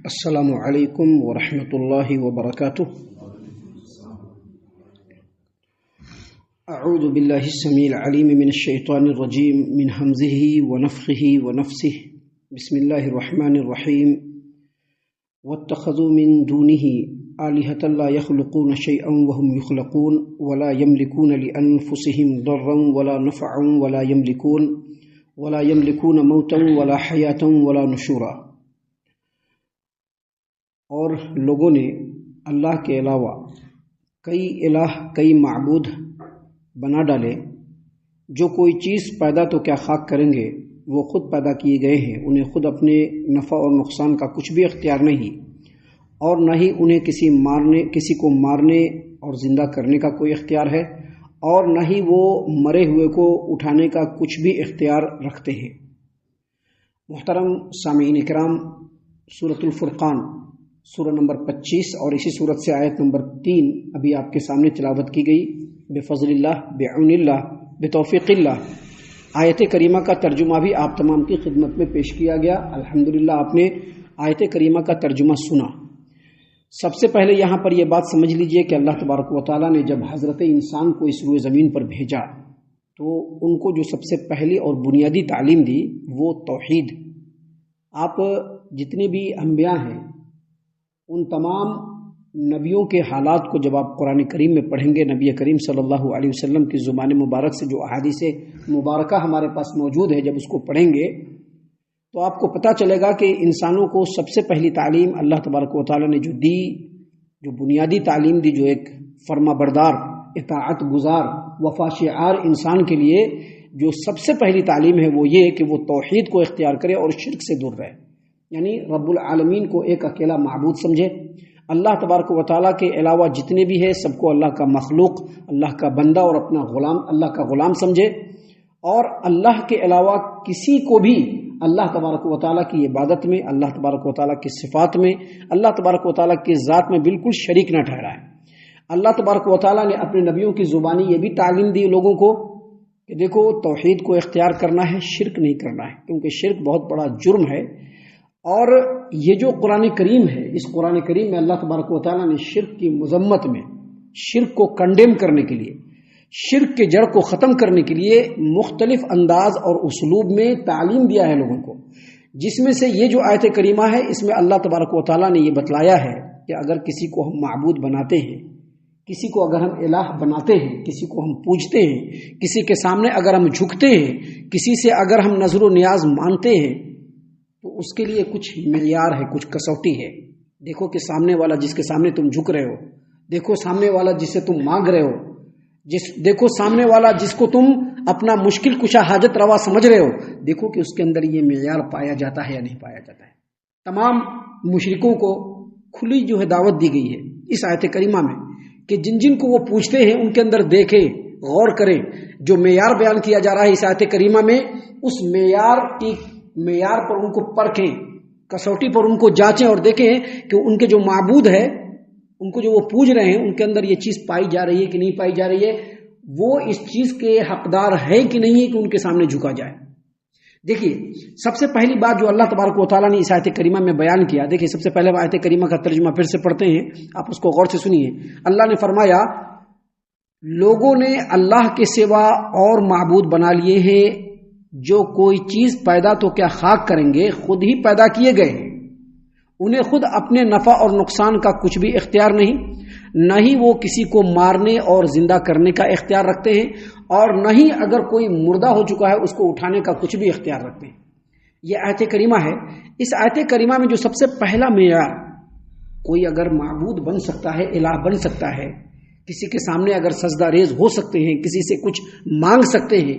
السلام علیکم ورحمۃ اللہ وبرکاتہ۔ اعوذ باللہ السمیع العلیم من الشیطان الرجیم من حمزہ ونفخہ ونفثہ۔ بسم اللہ الرحمن الرحیم۔ واتخذوا من دونه آلهة لا يخلقون شيئا وهم يخلقون ولا يملكون لأنفسهم ضرا ولا نفعا ولا يملكون موتا ولا حیاتا ولا نشورا۔ اور لوگوں نے اللہ کے علاوہ کئی معبود بنا ڈالے، جو کوئی چیز پیدا تو کیا خاک کریں گے، وہ خود پیدا کیے گئے ہیں، انہیں خود اپنے نفع اور نقصان کا کچھ بھی اختیار نہیں، اور نہ ہی انہیں کسی کو مارنے اور زندہ کرنے کا کوئی اختیار ہے، اور نہ ہی وہ مرے ہوئے کو اٹھانے کا کچھ بھی اختیار رکھتے ہیں۔ محترم سامعین کرام، سورۃ الفرقان سورہ نمبر 25 اور اسی سورت سے آیت نمبر 3 ابھی آپ کے سامنے تلاوت کی گئی۔ بفضل اللہ، بعون اللہ، بتوفیق اللہ۔ آیت کریمہ کا ترجمہ بھی آپ تمام کی خدمت میں پیش کیا گیا۔ الحمدللہ آپ نے آیت کریمہ کا ترجمہ سنا۔ سب سے پہلے یہاں پر یہ بات سمجھ لیجئے کہ اللہ تبارک و تعالیٰ نے جب حضرت انسان کو اس روئے زمین پر بھیجا تو ان کو جو سب سے پہلی اور بنیادی تعلیم دی وہ توحید۔ آپ جتنے بھی انبیاء ہیں، ان تمام نبیوں کے حالات کو جب آپ قرآن کریم میں پڑھیں گے، نبی کریم صلی اللہ علیہ وسلم کی زبان مبارک سے جو احادیث مبارکہ ہمارے پاس موجود ہے، جب اس کو پڑھیں گے تو آپ کو پتہ چلے گا کہ انسانوں کو سب سے پہلی تعلیم اللہ تبارک و تعالیٰ نے جو دی، جو بنیادی تعلیم دی، جو ایک فرما بردار، اطاعت گزار، وفا شعار انسان کے لیے جو سب سے پہلی تعلیم ہے، وہ یہ کہ وہ توحید کو اختیار کرے اور شرک سے دور رہے، یعنی رب العالمین کو ایک اکیلا معبود سمجھے، اللہ تبارک و تعالیٰ کے علاوہ جتنے بھی ہیں سب کو اللہ کا مخلوق، اللہ کا بندہ اور اپنا غلام، اللہ کا غلام سمجھے، اور اللہ کے علاوہ کسی کو بھی اللہ تبارک و تعالیٰ کی عبادت میں، اللہ تبارک و تعالیٰ کی صفات میں، اللہ تبارک و تعالیٰ کی ذات میں بالکل شریک نہ ٹھہرائے۔ اللہ تبارک و تعالیٰ نے اپنے نبیوں کی زبانی یہ بھی تعلیم دی لوگوں کو کہ دیکھو توحید کو اختیار کرنا ہے، شرک نہیں کرنا ہے، کیونکہ شرک بہت بڑا جرم ہے۔ اور یہ جو قرآن کریم ہے، اس قرآن کریم میں اللہ تبارک و تعالیٰ نے شرک کی مذمت میں، شرک کو کنڈیم کرنے کے لیے، شرک کے جڑ کو ختم کرنے کے لیے مختلف انداز اور اسلوب میں تعلیم دیا ہے لوگوں کو، جس میں سے یہ جو آیت کریمہ ہے، اس میں اللہ تبارک و تعالیٰ نے یہ بتلایا ہے کہ اگر کسی کو ہم معبود بناتے ہیں، کسی کو اگر ہم الہ بناتے ہیں، کسی کو ہم پوجتے ہیں، کسی کے سامنے اگر ہم جھکتے ہیں، کسی سے اگر ہم نظر و نیاز مانتے ہیں، تو اس کے لیے کچھ معیار ہے، کچھ کسوٹی ہے۔ دیکھو کہ سامنے والا جس کے سامنے تم جھک رہے ہو، دیکھو سامنے والا جس سے تم مانگ رہے ہو، دیکھو سامنے والا جس کو تم اپنا مشکل کشا حاجت روا سمجھ رہے ہو، دیکھو کہ اس کے اندر یہ معیار پایا جاتا ہے یا نہیں پایا جاتا ہے۔ تمام مشرکوں کو کھلی جو ہے دعوت دی گئی ہے اس آیت کریمہ میں کہ جن کو وہ پوچھتے ہیں ان کے اندر دیکھیں، غور کریں، جو معیار بیان کیا جا رہا ہے اس آیت کریمہ میں، اس معیار پر ان کو پرکھیں، کسوٹی پر ان کو جانچیں اور دیکھیں کہ ان کے جو معبود ہے، ان کو جو وہ پوج رہے ہیں، ان کے اندر یہ چیز پائی جا رہی ہے کہ نہیں پائی جا رہی ہے، وہ اس چیز کے حقدار ہے کہ نہیں ہے کہ ان کے سامنے جھکا جائے۔ دیکھیے سب سے پہلی بات جو اللہ تبارک و تعالیٰ نے اس آیت کریمہ میں بیان کیا، دیکھیے سب سے پہلے آیت کریمہ کا ترجمہ پھر سے پڑھتے ہیں، آپ اس کو غور سے سنیے۔ اللہ نے فرمایا لوگوں نے اللہ کے سوا اور معبود بنا لیے ہیں، جو کوئی چیز پیدا تو کیا خاک کریں گے، خود ہی پیدا کیے گئے ہیں، انہیں خود اپنے نفع اور نقصان کا کچھ بھی اختیار نہیں، نہ ہی وہ کسی کو مارنے اور زندہ کرنے کا اختیار رکھتے ہیں، اور نہ ہی اگر کوئی مردہ ہو چکا ہے اس کو اٹھانے کا کچھ بھی اختیار رکھتے ہیں۔ یہ آیت کریمہ ہے۔ اس آیت کریمہ میں جو سب سے پہلا معیار، کوئی اگر معبود بن سکتا ہے، الہ بن سکتا ہے، کسی کے سامنے اگر سجدہ ریز ہو سکتے ہیں، کسی سے کچھ مانگ سکتے ہیں،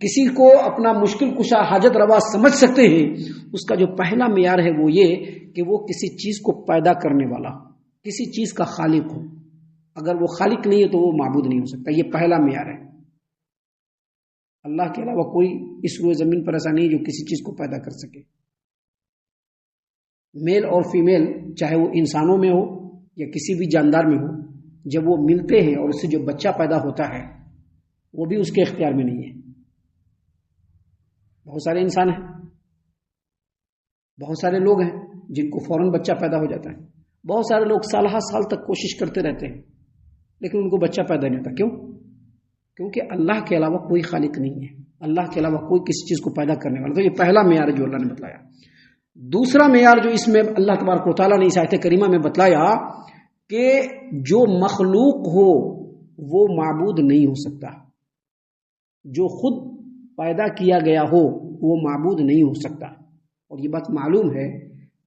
کسی کو اپنا مشکل کشا حاجت روا سمجھ سکتے ہیں، اس کا جو پہلا معیار ہے وہ یہ کہ وہ کسی چیز کو پیدا کرنے والا، کسی چیز کا خالق ہو۔ اگر وہ خالق نہیں ہے تو وہ معبود نہیں ہو سکتا، یہ پہلا معیار ہے۔ اللہ کے علاوہ کوئی اس روئے زمین پر ایسا نہیں جو کسی چیز کو پیدا کر سکے۔ میل اور فیمیل چاہے وہ انسانوں میں ہو یا کسی بھی جاندار میں ہو، جب وہ ملتے ہیں اور اس سے جو بچہ پیدا ہوتا ہے وہ بھی اس کے اختیار میں نہیں ہے۔ بہت سارے انسان ہیں، بہت سارے لوگ ہیں جن کو فوراً بچہ پیدا ہو جاتا ہے، بہت سارے لوگ سالہ سال تک کوشش کرتے رہتے ہیں لیکن ان کو بچہ پیدا نہیں ہوتا. کیوں؟ کیونکہ اللہ کے علاوہ کوئی خالق نہیں ہے، اللہ کے علاوہ کوئی کسی چیز کو پیدا کرنے والا. تو یہ پہلا معیار ہے جو اللہ نے بتلایا. دوسرا معیار جو اس میں اللہ تبارک و تعالیٰ نے اس آیت کریمہ میں بتلایا کہ جو مخلوق ہو وہ معبود نہیں ہو سکتا، جو خود پیدا کیا گیا ہو وہ معبود نہیں ہو سکتا. اور یہ بات معلوم ہے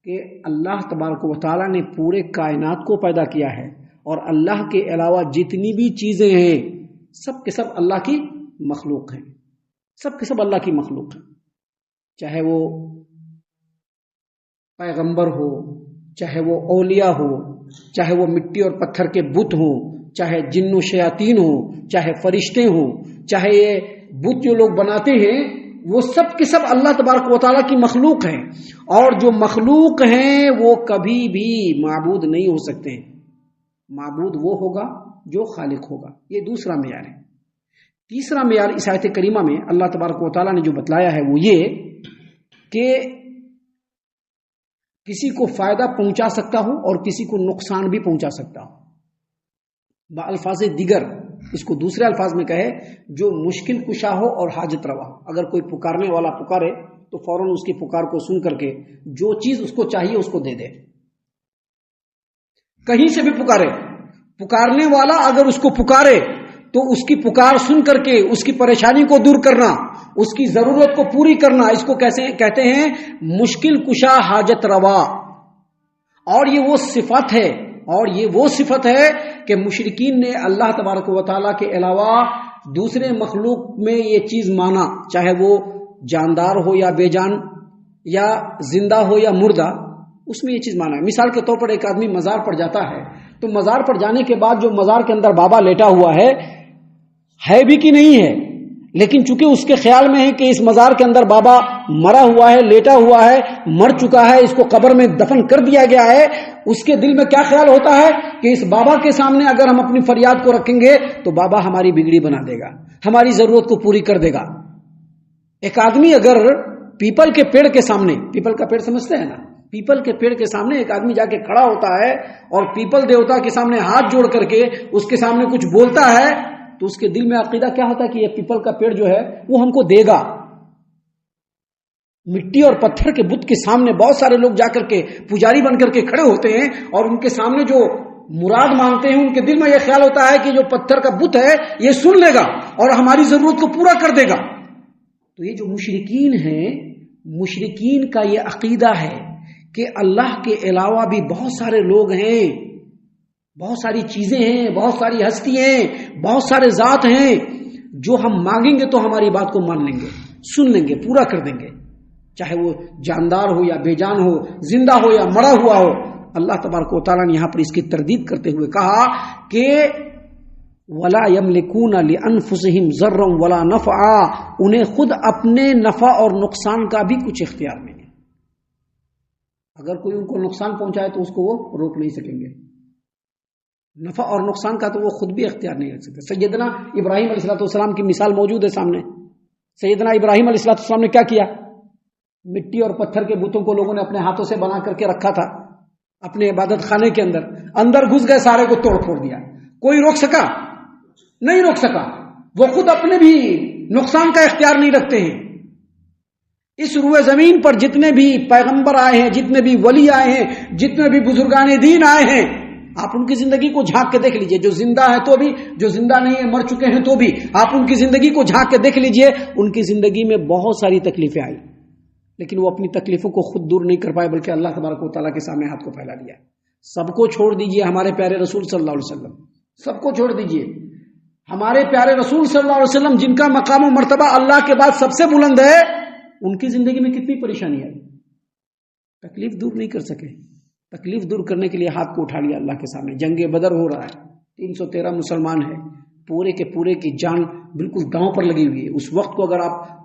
کہ اللہ تبارک و تعالیٰ نے پورے کائنات کو پیدا کیا ہے، اور اللہ کے علاوہ جتنی بھی چیزیں ہیں سب کے سب اللہ کی مخلوق ہیں، سب کے سب اللہ کی مخلوق ہیں. چاہے وہ پیغمبر ہو، چاہے وہ اولیاء ہو، چاہے وہ مٹی اور پتھر کے بت ہوں، چاہے جن و شیاطین ہوں، چاہے فرشتے ہوں، چاہے یہ بت جو لوگ بناتے ہیں وہ سب کے سب اللہ تبارک و تعالیٰ کی مخلوق ہیں. اور جو مخلوق ہیں وہ کبھی بھی معبود نہیں ہو سکتے. معبود وہ ہوگا جو خالق ہوگا. یہ دوسرا معیار ہے. تیسرا معیار اس آیت کریمہ میں اللہ تبارک و تعالیٰ نے جو بتلایا ہے وہ یہ کہ کسی کو فائدہ پہنچا سکتا ہوں اور کسی کو نقصان بھی پہنچا سکتا ہوں. بالفاظ دیگر اس کو دوسرے الفاظ میں کہے جو مشکل کشا ہو اور حاجت روا. اگر کوئی پکارنے والا پکارے تو فوراً اس کی پکار کو سن کر کے جو چیز اس کو چاہیے اس کو دے دے. کہیں سے بھی پکارے، پکارنے والا اگر اس کو پکارے تو اس کی پکار سن کر کے اس کی پریشانی کو دور کرنا، اس کی ضرورت کو پوری کرنا، اس کو کیسے کہتے ہیں؟ مشکل کشا حاجت روا. اور یہ وہ صفت ہے، اور یہ وہ صفت ہے کہ مشرکین نے اللہ تبارک و تعالیٰ کے علاوہ دوسرے مخلوق میں یہ چیز مانا، چاہے وہ جاندار ہو یا بے جان، یا زندہ ہو یا مردہ، اس میں یہ چیز مانا ہے. مثال کے طور پر ایک آدمی مزار پر جاتا ہے تو مزار پر جانے کے بعد جو مزار کے اندر بابا لیٹا ہوا ہے بھی کہ نہیں ہے، لیکن چونکہ اس کے خیال میں ہے کہ اس مزار کے اندر بابا مرا ہوا ہے، لیٹا ہوا ہے، مر چکا ہے، اس کو قبر میں دفن کر دیا گیا ہے، اس کے دل میں کیا خیال ہوتا ہے کہ اس بابا کے سامنے اگر ہم اپنی فریاد کو رکھیں گے تو بابا ہماری بگڑی بنا دے گا، ہماری ضرورت کو پوری کر دے گا. ایک آدمی اگر پیپل کے پیڑ کے سامنے، پیپل کا پیڑ سمجھتے ہیں نا، پیپل کے پیڑ کے سامنے ایک آدمی جا کے کھڑا ہوتا ہے اور پیپل دیوتا کے سامنے ہاتھ جوڑ کر کے اس کے سامنے کچھ بولتا ہے تو اس کے دل میں عقیدہ کیا ہوتا ہے کہ یہ پیپل کا پیڑ جو ہے وہ ہم کو دے گا. مٹی اور پتھر کے بت کے سامنے بہت سارے لوگ جا کر کے پجاری بن کر کے کھڑے ہوتے ہیں اور ان کے سامنے جو مراد مانگتے ہیں ان کے دل میں یہ خیال ہوتا ہے کہ جو پتھر کا بت ہے یہ سن لے گا اور ہماری ضرورت کو پورا کر دے گا. تو یہ جو مشرکین ہیں، مشرکین کا یہ عقیدہ ہے کہ اللہ کے علاوہ بھی بہت سارے لوگ ہیں، بہت ساری چیزیں ہیں، بہت ساری ہستی ہیں، بہت سارے ذات ہیں جو ہم مانگیں گے تو ہماری بات کو مان لیں گے، سن لیں گے، پورا کر دیں گے، چاہے وہ جاندار ہو یا بے جان ہو، زندہ ہو یا مرا ہوا ہو. اللہ تبارک و تعالیٰ نے یہاں پر اس کی تردید کرتے ہوئے کہا کہ وَلَا يَمْلِكُونَ لِأَنفُسِهِمْ ضَرًّا وَلَا نَفْعًا، انہیں خود اپنے نفع اور نقصان کا بھی کچھ اختیار نہیں ہے. اگر کوئی ان کو نقصان پہنچائے تو اس کو وہ روک نہیں سکیں گے، نفع اور نقصان کا تو وہ خود بھی اختیار نہیں رکھ سکتے. سیدنا ابراہیم علیہ السلام کی مثال موجود ہے سامنے. سیدنا ابراہیم علیہ السلام نے کیا کیا؟ مٹی اور پتھر کے بتوں کو لوگوں نے اپنے ہاتھوں سے بنا کر کے رکھا تھا اپنے عبادت خانے کے اندر گھس گئے، سارے کو توڑ پھوڑ دیا. کوئی روک سکا؟ نہیں روک سکا. وہ خود اپنے بھی نقصان کا اختیار نہیں رکھتے ہیں. اس روئے زمین پر جتنے بھی پیغمبر آئے ہیں، جتنے بھی ولی آئے ہیں، جتنے بھی بزرگان دین آئے ہیں، آپ ان کی زندگی کو جھانک کے دیکھ لیجئے. جو زندہ ہے تو بھی، جو زندہ نہیں ہے مر چکے ہیں تو بھی، آپ ان کی زندگی کو جھانک کے دیکھ لیجئے. ان کی زندگی میں بہت ساری تکلیفیں آئی لیکن وہ اپنی تکلیفوں کو خود دور نہیں کر پائے بلکہ اللہ تبارک و تعالیٰ کے سامنے ہاتھ کو پھیلا دیا. سب کو چھوڑ دیجئے ہمارے پیارے رسول صلی اللہ علیہ وسلم، سب کو چھوڑ دیجئے. ہمارے پیارے رسول صلی اللہ علیہ وسلم جن کا مقام و مرتبہ اللہ کے بعد سب سے بلند ہے، ان کی زندگی میں کتنی پریشانی آئی، تکلیف دور نہیں کر سکے. تکلیف دور کرنے کے لیے ہاتھ کو اٹھا لیا اللہ کے سامنے. جنگ بدر ہو رہا ہے، 313 مسلمان ہیں، پورے کے پورے کی جان بالکل داؤں پر لگی ہوئی ہے. اس وقت کو اگر آپ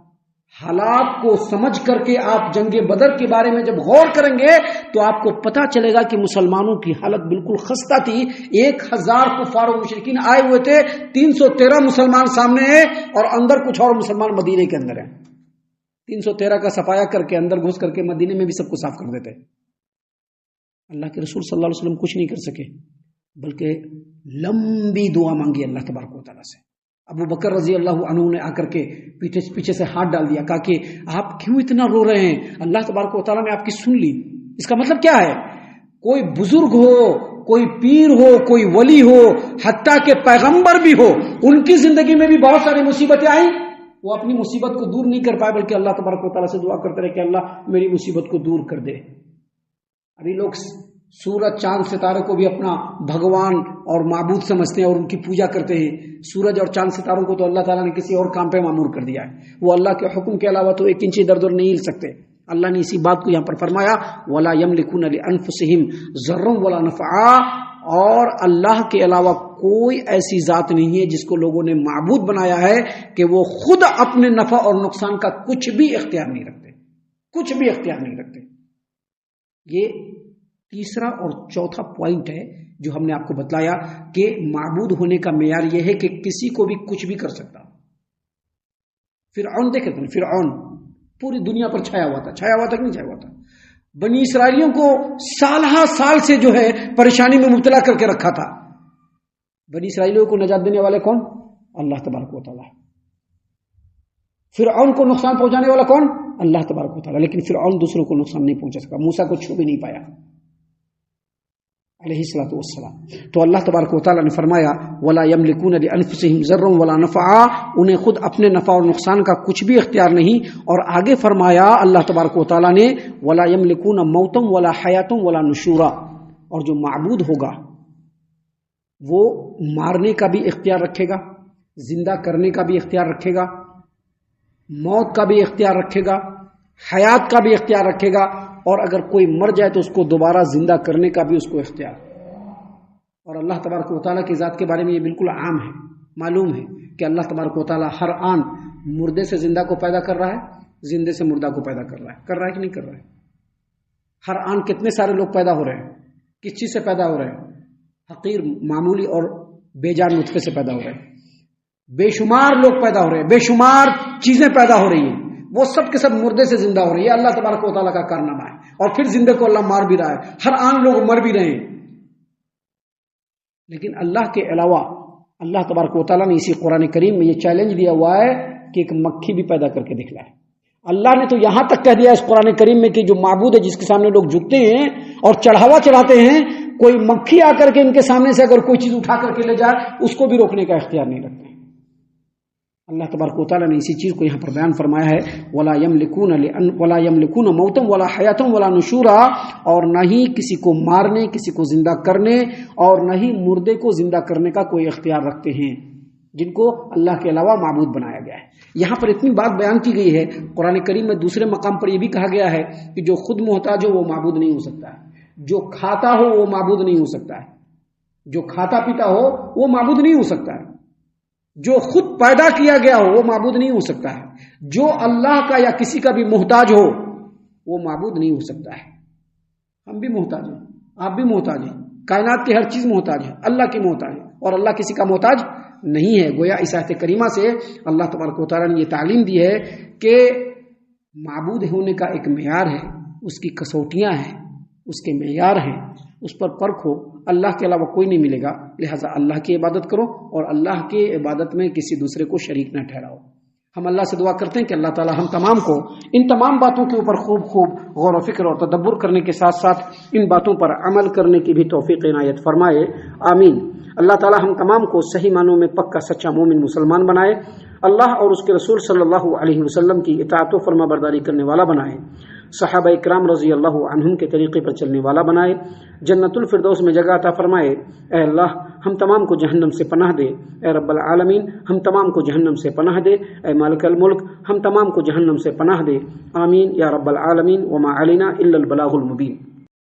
حالات کو سمجھ کر کے آپ جنگ بدر کے بارے میں جب غور کریں گے تو آپ کو پتا چلے گا کہ مسلمانوں کی حالت بالکل خستہ تھی. 1000 کفار و مشرکین آئے ہوئے تھے، 313 مسلمان سامنے ہیں اور اندر کچھ اور مسلمان مدینے کے اندر ہیں. 313 کا صفایا کر کے اندر گھس کر کے مدینے میں بھی سب کو صاف کر دیتے. اللہ کے رسول صلی اللہ علیہ وسلم کچھ نہیں کر سکے بلکہ لمبی دعا مانگی اللہ تبارک و تعالیٰ سے. ابو بکر رضی اللہ عنہ نے آ کر کے پیچھے سے ہاتھ ڈال دیا, کہا کہ آپ کیوں اتنا رو رہے ہیں, اللہ تبارک و تعالیٰ نے آپ کی سن لی. اس کا مطلب کیا ہے؟ کوئی بزرگ ہو, کوئی پیر ہو, کوئی ولی ہو, حتیٰ کہ پیغمبر بھی ہو, ان کی زندگی میں بھی بہت ساری مصیبتیں آئیں, وہ اپنی مصیبت کو دور نہیں کر پائے بلکہ اللہ تبارک و تعالیٰ سے دعا کرتے رہے کہ اللہ میری مصیبت کو دور کر دے. ابھی لوگ سورج چاند ستارے کو بھی اپنا بھگوان اور معبود سمجھتے ہیں اور ان کی پوجا کرتے ہیں. سورج اور چاند ستاروں کو تو اللہ تعالیٰ نے کسی اور کام پہ معمور کر دیا ہے, وہ اللہ کے حکم کے علاوہ تو 1 انچ ادھر ادھر نہیں ہل سکتے. اللہ نے اسی بات کو یہاں پر فرمایا وَلَا يَمْلِكُونَ لِأَنفُسِهِمْ ضَرًّا وَلَا نَفْعًا, اور اللہ کے علاوہ کوئی ایسی ذات نہیں ہے جس کو لوگوں نے معبود بنایا ہے کہ وہ خود اپنے نفع اور نقصان کا کچھ بھی اختیار نہیں رکھتے, کچھ بھی اختیار نہیں رکھتے. یہ تیسرا اور چوتھا پوائنٹ ہے جو ہم نے آپ کو بتلایا کہ معبود ہونے کا معیار یہ ہے کہ کسی کو بھی کچھ بھی کر سکتا. فرعون دیکھتے ہیں, فرعون پوری دنیا پر چھایا ہوا تھا کہ نہیں چھایا ہوا تھا. بنی اسرائیلیوں کو سال سے جو ہے پریشانی میں مبتلا کر کے رکھا تھا. بنی اسرائیلیوں کو نجات دینے والے کون؟ اللہ تبارک و تعالیٰ. فرعون کو نقصان پہنچانے والا کون؟ اللہ تبارک و تعالیٰ. لیکن فرعون دوسروں کو نقصان نہیں پہنچا سکا, موسیٰ کو چھو بھی نہیں پایا علیہ الصلوۃ والسلام. تو اللہ تبارک و تعالیٰ نے فرمایا وَلَا يَمْلِكُونَ لِأَنفُسِهِمْ ضَرًّا وَلَا نَفْعًا, انہیں خود اپنے نفع اور نقصان کا کچھ بھی اختیار نہیں. اور آگے فرمایا اللہ تبارک و تعالیٰ نے وَلَا يَمْلِكُونَ مَوْتًا وَلَا حَيَاةً وَلَا نُشُورًا, اور جو معبود ہوگا وہ مارنے کا بھی اختیار رکھے گا, زندہ کرنے کا بھی اختیار رکھے گا, موت کا بھی اختیار رکھے گا, حیات کا بھی اختیار رکھے گا, اور اگر کوئی مر جائے تو اس کو دوبارہ زندہ کرنے کا بھی اس کو اختیار. اور اللہ تبارک و تعالیٰ کی ذات کے بارے میں یہ بالکل عام ہے, معلوم ہے کہ اللہ تبارک و تعالیٰ ہر آن مردے سے زندہ کو پیدا کر رہا ہے, زندے سے مردہ کو پیدا کر رہا ہے کہ نہیں کر رہا ہے؟ ہر آن کتنے سارے لوگ پیدا ہو رہے ہیں, کس چیز سے پیدا ہو رہے ہیں؟ حقیر معمولی اور بے جان نطفے سے پیدا ہو رہے ہیں. بے شمار لوگ پیدا ہو رہے ہیں, بے شمار چیزیں پیدا ہو رہی ہیں, وہ سب کے سب مردے سے زندہ ہو رہی ہے. اللہ تبارک و تعالیٰ کا کارنامہ ہے. اور پھر زندے کو اللہ مار بھی رہا ہے, ہر آن لوگ مر بھی رہے ہیں. لیکن اللہ کے علاوہ اللہ تبارک و تعالیٰ نے اسی قرآن کریم میں یہ چیلنج دیا ہوا ہے کہ ایک مکھی بھی پیدا کر کے دکھلائے. اللہ نے تو یہاں تک کہہ دیا اس قرآن کریم میں کہ جو معبود ہے جس کے سامنے لوگ جھکتے ہیں اور چڑھاوا چڑھاتے ہیں, کوئی مکھی آ کر کے ان کے سامنے سے اگر کوئی چیز اٹھا کر کے لے جائے اس کو بھی روکنے کا اختیار نہیں رکھتے. اللہ تبارک و تعالیٰ نے اسی چیز کو یہاں پر بیان فرمایا ہے وَلَا يَمْلِكُونَ مَوْتًا وَلَا حَيَاةً وَلَا نُشُورًا, اور نہ ہی کسی کو مارنے, کسی کو زندہ کرنے, اور نہ ہی مردے کو زندہ کرنے کا کوئی اختیار رکھتے ہیں جن کو اللہ کے علاوہ معبود بنایا گیا ہے. یہاں پر اتنی بات بیان کی گئی ہے. قرآن کریم میں دوسرے مقام پر یہ بھی کہا گیا ہے کہ جو خود محتاج ہو وہ معبود نہیں ہو سکتا ہے, جو کھاتا ہو وہ معبود نہیں ہو سکتا ہے, جو کھاتا پیتا ہو وہ معبود نہیں ہو سکتا ہے, جو خود پیدا کیا گیا ہو وہ معبود نہیں ہو سکتا ہے, جو اللہ کا یا کسی کا بھی محتاج ہو وہ معبود نہیں ہو سکتا ہے. ہم بھی محتاج ہیں, آپ بھی محتاج ہیں, کائنات کی ہر چیز محتاج ہے, اللہ کی محتاج ہے, اور اللہ کسی کا محتاج نہیں ہے. گویا اس آیت کریمہ سے اللہ تبارک و تعالیٰ نے یہ تعلیم دی ہے کہ معبود ہونے کا ایک معیار ہے, اس کی کسوٹیاں ہیں, اس کے معیار ہیں, اس پر پرکھو. اللہ کے علاوہ کوئی نہیں ملے گا, لہٰذا اللہ کی عبادت کرو اور اللہ کی عبادت میں کسی دوسرے کو شریک نہ ٹھہراؤ. ہم اللہ سے دعا کرتے ہیں کہ اللہ تعالی ہم تمام کو ان تمام باتوں کے اوپر خوب غور و فکر اور تدبر کرنے کے ساتھ ساتھ ان باتوں پر عمل کرنے کی بھی توفیق عنایت فرمائے, آمین. اللہ تعالی ہم تمام کو صحیح معنوں میں پکا سچا مومن مسلمان بنائے, اللہ اور اس کے رسول صلی اللہ علیہ وسلم کی اطاعت و فرما برداری کرنے والا بنائے, صحابہ اکرام رضی اللہ عنہم کے طریقے پر چلنے والا بنائے, جنت الفردوس میں جگہ عطا فرمائے. اے اللہ ہم تمام کو جہنم سے پناہ دے, اے رب العالمین ہم تمام کو جہنم سے پناہ دے, اے مالک الملک ہم تمام کو جہنم سے پناہ دے, آمین یا رب العالمین. وما علینا الا البلاغ المبین.